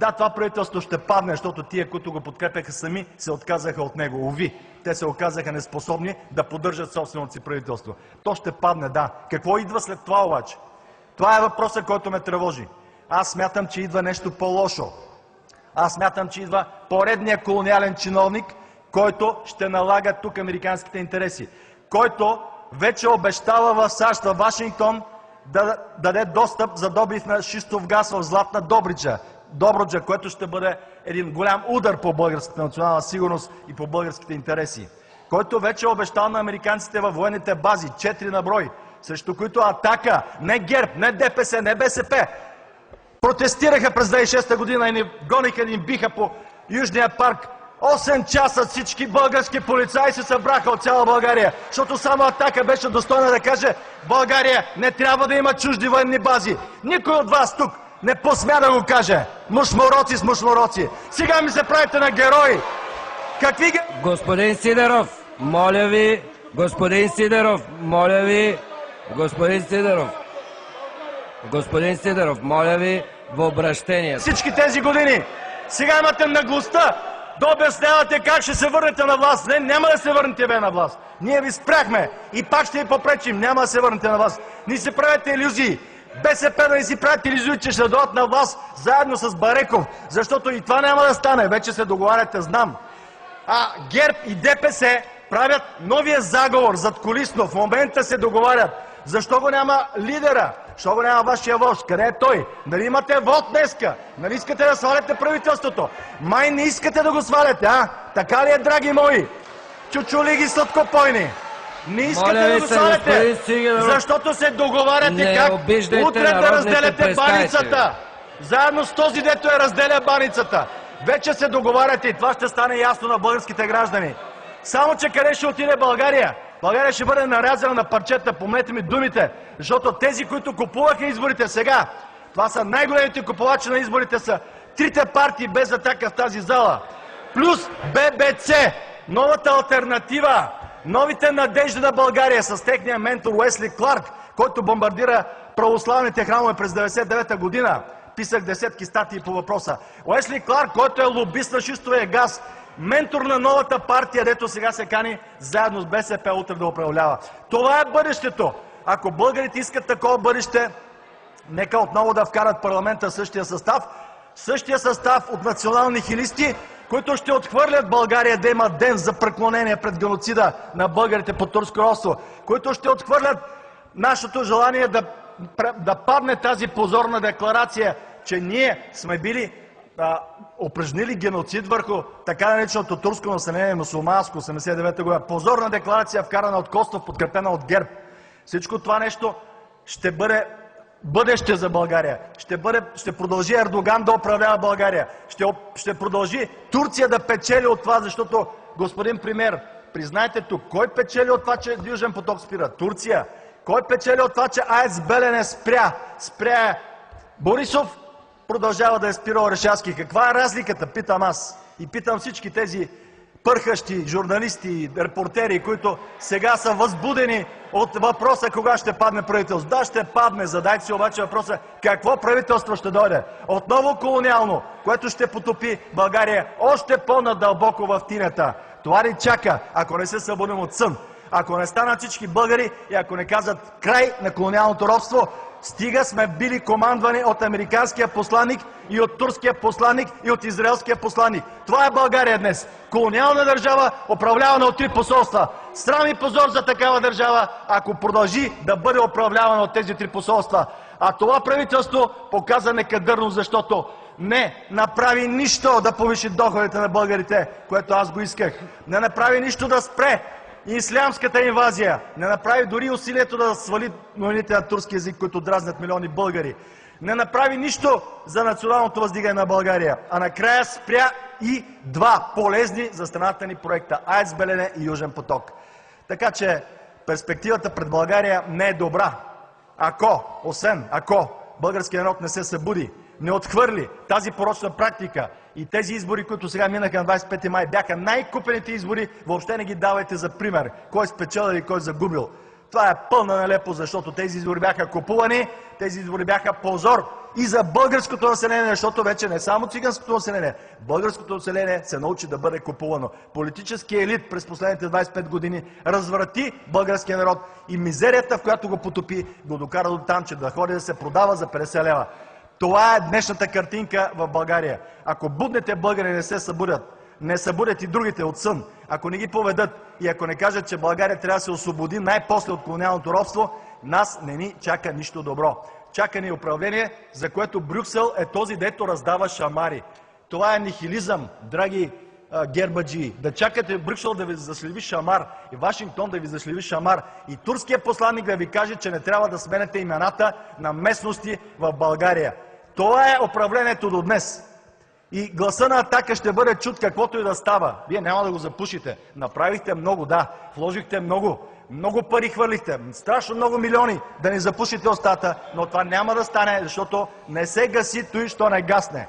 Да, това правителство ще падне, защото тия, които го подкрепяха сами, се отказаха от него. Уви, те се оказаха неспособни да поддържат собственото си правителство. То ще падне, да. Какво идва след това обаче? Това е въпросът, който ме тревожи. Аз смятам, че идва нещо по-лошо. Аз смятам, че идва поредният колониален чиновник, който ще налага тук американските интереси. Който вече обещава в САЩ, в Вашингтон, да даде достъп за добив на шистов газ в Златна Добруджа, което ще бъде един голям удар по българската национална сигурност и по българските интереси. Който вече обещал на американците във военните бази, 4 на брой, срещу които „Атака”, не ГЕРБ, не ДПС, не БСП, протестираха през 2006 година и ни гониха, ни биха по Южния парк. 8 часа всички български полицаи се събраха от цяла България, защото само „Атака” беше достойна да каже: България не трябва да има чужди военни бази. Никой от вас тук не посмя да го каже. Мушмуроци с мушмуроци. Сега ми се правите на герои. Какви... Господин Сидеров, моля ви, господин Сидеров, моля ви, господин Сидеров. Господин Сидеров, моля ви, в обращение. Всички тези години сега имате наглостта да обяснявате как ще се върнете на власт. Не, няма да се върнете бе на власт. Ние ви спряхме и пак ще ви попречим. Няма да се върнете на власт. Не си правете илюзии. БСП да не си правите илюзии, че ще дойдат на власт заедно с Бареков. Защото и това няма да стане. Вече се договаряте, знам. А ГЕРБ и ДПС правят новия заговор задкулисно. В момента се договарят. Защо го няма лидера? Защо го няма вашия вожд? Къде е той? Нали имате вод днеска? Нали искате да сваляте правителството? Май не искате да го сваляте, а? Така ли е, драги мои? Чучули ги сладкопойни. Не искате да го сваляте, защото се договаряте как утре да разделяте баницата. Заедно с този, дето я разделя баницата. Вече се договаряте и това ще стане ясно на българските граждани. Само че къде ще отиде България? България ще бъде нарязана на парчета, помнете ми думите, защото тези, които купуваха изборите сега, това са най-големите купувачи на изборите, са трите партии без „Атака” в тази зала, плюс ББЦ, новата алтернатива, новите надежди на България с техния ментор Уесли Кларк, който бомбардира православните храмове през 1999 година. Писах десетки статии по въпроса. Уесли Кларк, който е лобист на шистовия газ, ментор на новата партия, дето сега се кани заедно с БСП утре да управлява. Това е бъдещето. Ако българите искат такова бъдеще, нека отново да вкарат в парламента същия състав от национални хилисти, които ще отхвърлят България да има ден за преклонение пред геноцида на българите под турско робство, които ще отхвърлят нашето желание да падне тази позорна декларация, че ние сме били упражнили геноцид върху така нареченото турско население, мюсюлманско, 89-та година. Позорна декларация, вкарана от Костов, подкрепена от ГЕРБ. Всичко това нещо ще бъде бъдеще за България. Ще продължи Ердоган да управлява България. Ще продължи Турция да печели от това, защото, господин премиер, признайте тук, кой печели от това, че Южен поток спира? Турция. Кой печели от това, че АЕЦ Белене спря? Спря Борисов, продължава да е спирал Орешарски. Каква е разликата? Питам аз. И питам всички тези пърхащи журналисти, репортери, които сега са възбудени от въпроса кога ще падне правителство. Да, ще падне. Задайте си обаче въпроса какво правителство ще дойде. Отново колониално, което ще потопи България още по-надълбоко в тинята. Това ни чака, ако не се събудим от сън. Ако не станат всички българи и ако не казват край на колониалното робство, стига сме били командвани от американския посланник и от турския посланник и от израелския посланник. Това е България днес. Колониална държава, управлявана от 3 посолства. Срам и позор за такава държава, ако продължи да бъде управлявана от тези 3 посолства. А това правителство показа некадърност, защото не направи нищо да повиши доходите на българите, което аз го исках. Не направи нищо да спре ислямската инвазия. Не направи дори усилието да свали новините на турски език, които дразнят милиони българи. Не направи нищо за националното въздигане на България. А накрая спря и 2 полезни за страната ни проекта – АЕЦ Белене и Южен поток. Така че перспективата пред България не е добра. Ако българският народ не се събуди, не отхвърли тази порочна практика и тези избори, които сега минаха на 25 май, бяха най-купените избори, въобще не ги давайте за пример. Кой спечелил и кой загубил. Това е пълна нелепост, защото тези избори бяха купувани, тези избори бяха позор и за българското население, защото вече не само циганското население, българското население се научи да бъде купувано. Политическият елит през последните 25 години разврати българския народ и мизерията, в която го потопи, го докара до там, че да ходи да се продава за 50 лева. Това е днешната картинка в България. Ако будните българи не се събудят, не събудят и другите от сън, ако не ги поведат и ако не кажат, че България трябва да се освободи най-после от колониалното робство, нас не ни чака нищо добро. Чака ни управление, за което Брюксел е този, дето раздава шамари. Това е нихилизъм, драги гербаджии. Да чакате Брюксел да ви засливи шамар и Вашингтон да ви засливи шамар и турският посланник да ви каже, че не трябва да сменяте имената на местности в България. Това е управлението до днес. И гласа на Атака ще бъде чут каквото и да става. Вие няма да го запушите. Направихте много, да. Вложихте много. Много пари хвърлихте. Страшно много милиони да ни запушите устата. Но това няма да стане, защото не се гаси той, що не гасне.